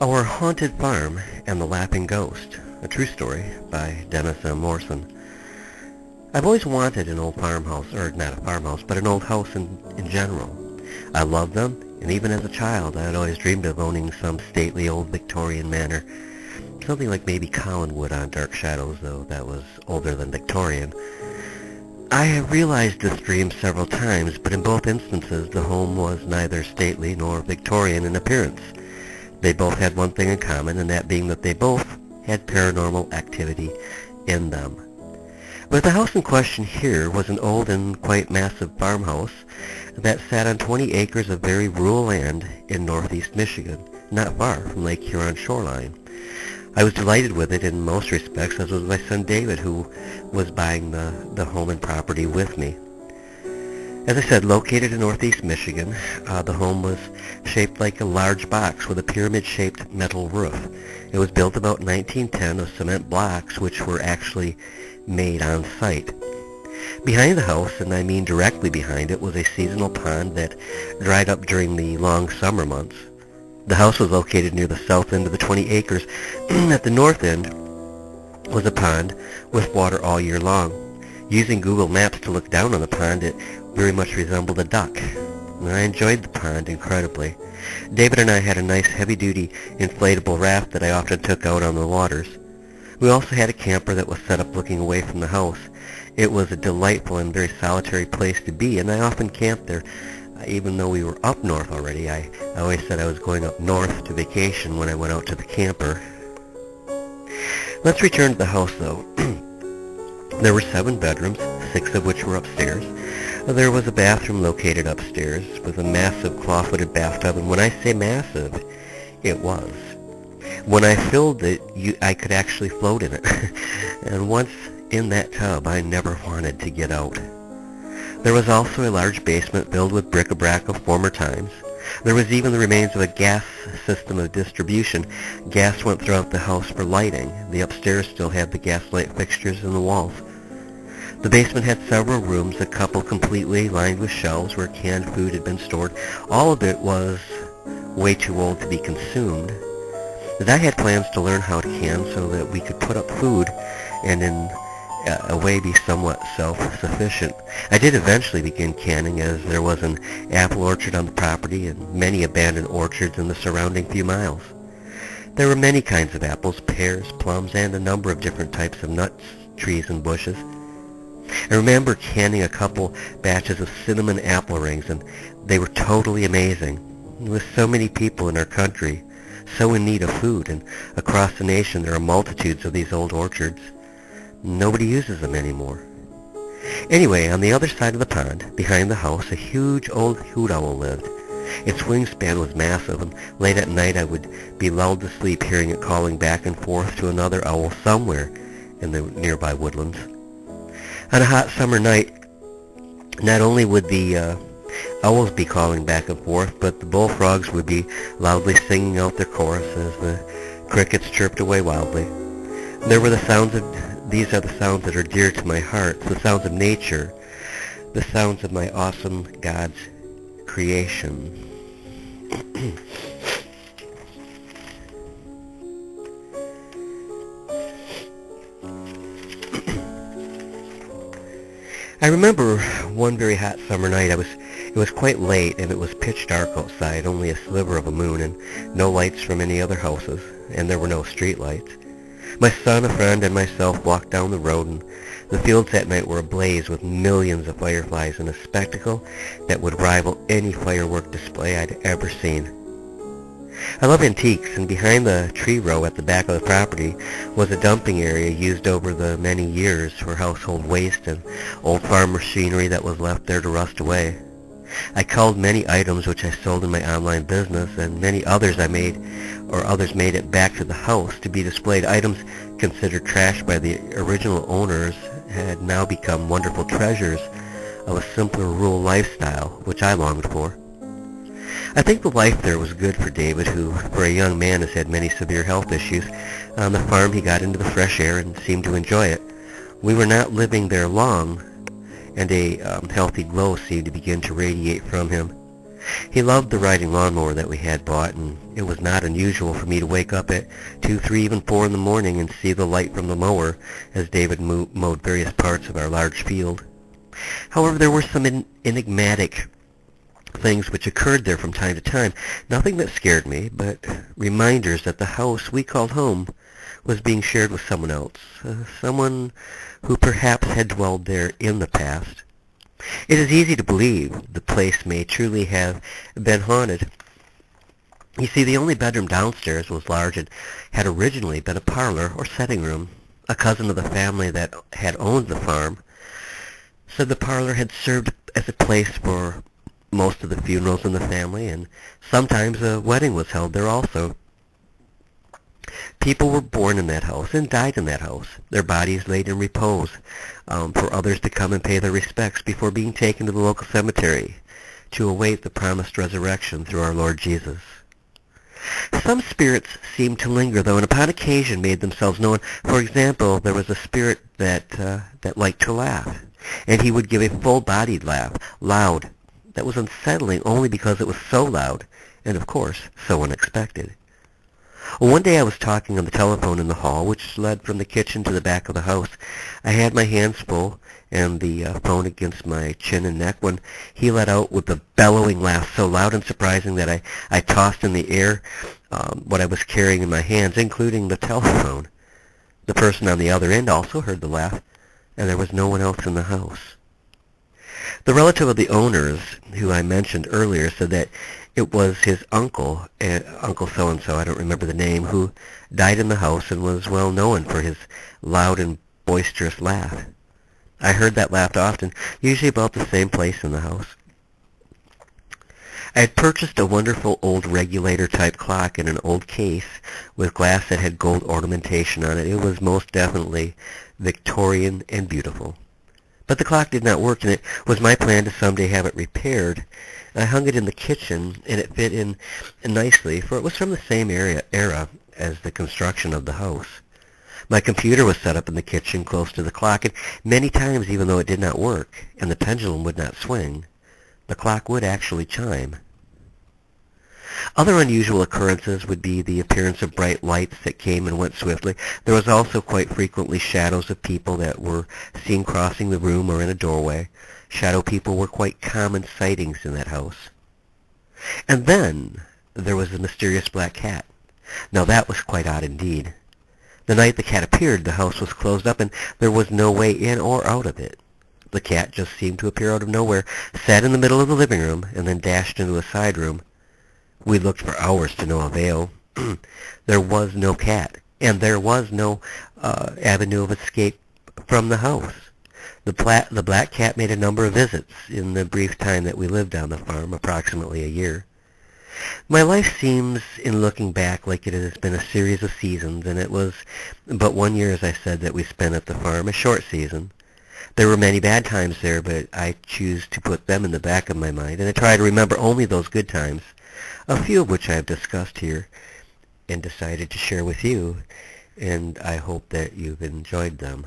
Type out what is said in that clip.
Our Haunted Farm and the Laughing Ghost, a true story by Dennis M. Morrison. I've always wanted an old farmhouse, or not a farmhouse, but an old house in general. I love them, and even as a child I had always dreamed of owning some stately old Victorian manor. Something like maybe Collinwood on Dark Shadows, though that was older than Victorian. I have realized this dream several times, but in both instances the home was neither stately nor Victorian in appearance. They both had one thing in common, and that being that they both had paranormal activity in them. But the house in question here was an old and quite massive farmhouse that sat on 20 acres of very rural land in northeast Michigan, not far from Lake Huron shoreline. I was delighted with it in most respects, as was my son David, who was buying the home and property with me. As I said, located in northeast Michigan, the home was shaped like a large box with a pyramid-shaped metal roof. It was built about 1910 of cement blocks, which were actually made on site. Behind the house, and I mean directly behind it, was a seasonal pond that dried up during the long summer months. The house was located near the south end of the 20 acres. At the north end was a pond with water all year long. Using Google Maps to look down on the pond, it very much resembled a duck. And I enjoyed the pond incredibly. David and I had a nice heavy-duty inflatable raft that I often took out on the waters. We also had a camper that was set up looking away from the house. It was a delightful and very solitary place to be, and I often camped there. Even though we were up north already, I always said I was going up north to vacation when I went out to the camper. Let's return to the house, though. There were 7 bedrooms, 6 of which were upstairs. There was a bathroom located upstairs with a massive claw-footed bathtub, and when I say massive, it was. When I filled it, I could actually float in it. And once in that tub, I never wanted to get out. There was also a large basement filled with bric-a-brac of former times. There was even the remains of a gas system of distribution. Gas went throughout the house for lighting. The upstairs still had the gas light fixtures in the walls. The basement had several rooms, a couple completely lined with shelves where canned food had been stored. All of it was way too old to be consumed. As I had plans to learn how to can so that we could put up food and in a way be somewhat self-sufficient. I did eventually begin canning, as there was an apple orchard on the property and many abandoned orchards in the surrounding few miles. There were many kinds of apples, pears, plums, and a number of different types of nuts, trees, and bushes. I remember canning a couple batches of cinnamon apple rings, and they were totally amazing. With so many people in our country so in need of food, and across the nation there are multitudes of these old orchards, nobody uses them anymore. Anyway, on the other side of the pond, behind the house, a huge old hoot owl lived. Its wingspan was massive, and late at night I would be lulled to sleep hearing it calling back and forth to another owl somewhere in the nearby woodlands. On a hot summer night, not only would the owls be calling back and forth, but the bullfrogs would be loudly singing out their chorus as the crickets chirped away wildly. There were these are the sounds that are dear to my heart, the sounds of nature, the sounds of my awesome God's creation. I remember one very hot summer night. It was quite late, and it was pitch dark outside, only a sliver of a moon, and no lights from any other houses, and there were no street lights. My son, a friend, and myself walked down the road, and the fields that night were ablaze with millions of fireflies in a spectacle that would rival any firework display I'd ever seen. I love antiques, and behind the tree row at the back of the property was a dumping area used over the many years for household waste and old farm machinery that was left there to rust away. I culled many items which I sold in my online business, and many others others made it back to the house to be displayed. Items considered trash by the original owners had now become wonderful treasures of a simpler rural lifestyle, which I longed for. I think the life there was good for David, who, for a young man, has had many severe health issues. On the farm he got into the fresh air and seemed to enjoy it. We were not living there long, and a healthy glow seemed to begin to radiate from him. He loved the riding lawnmower that we had bought, and it was not unusual for me to wake up at 2, 3, even 4 in the morning and see the light from the mower as David mowed various parts of our large field. However, there were some enigmatic things which occurred there from time to time. Nothing that scared me, but reminders that the house we called home was being shared with someone else, someone who perhaps had dwelled there in the past. It is easy to believe the place may truly have been haunted. You see, the only bedroom downstairs was large and had originally been a parlor or setting room. A cousin of the family that had owned the farm said the parlor had served as a place for most of the funerals in the family, and sometimes a wedding was held there also. People were born in that house and died in that house, their bodies laid in repose, for others to come and pay their respects before being taken to the local cemetery to await the promised resurrection through our Lord Jesus. Some spirits seemed to linger, though, and upon occasion made themselves known. For example, there was a spirit that liked to laugh, and he would give a full-bodied laugh, loud, that was unsettling only because it was so loud and, of course, so unexpected. One day I was talking on the telephone in the hall, which led from the kitchen to the back of the house. I had my hands full and the phone against my chin and neck when he let out with a bellowing laugh so loud and surprising that I tossed in the air what I was carrying in my hands, including the telephone. The person on the other end also heard the laugh, and there was no one else in the house. The relative of the owners, who I mentioned earlier, said that it was his uncle, Uncle so-and-so, I don't remember the name, who died in the house and was well known for his loud and boisterous laugh. I heard that laugh often, usually about the same place in the house. I had purchased a wonderful old regulator-type clock in an old case with glass that had gold ornamentation on it. It was most definitely Victorian and beautiful. But the clock did not work, and it was my plan to someday have it repaired. I hung it in the kitchen, and it fit in nicely, for it was from the same era as the construction of the house. My computer was set up in the kitchen close to the clock, and many times, even though it did not work, and the pendulum would not swing, the clock would actually chime. Other unusual occurrences would be the appearance of bright lights that came and went swiftly. There was also quite frequently shadows of people that were seen crossing the room or in a doorway. Shadow people were quite common sightings in that house. And then there was the mysterious black cat. Now that was quite odd indeed. The night the cat appeared, the house was closed up and there was no way in or out of it. The cat just seemed to appear out of nowhere, sat in the middle of the living room, and then dashed into a side room. We looked for hours to no avail. There was no cat, and there was no avenue of escape from the house. The black cat made a number of visits in the brief time that we lived on the farm, approximately a year. My life seems, in looking back, like it has been a series of seasons, and it was but 1 year, as I said, that we spent at the farm, a short season. There were many bad times there, but I choose to put them in the back of my mind, and I try to remember only those good times, a few of which I have discussed here and decided to share with you, and I hope that you've enjoyed them.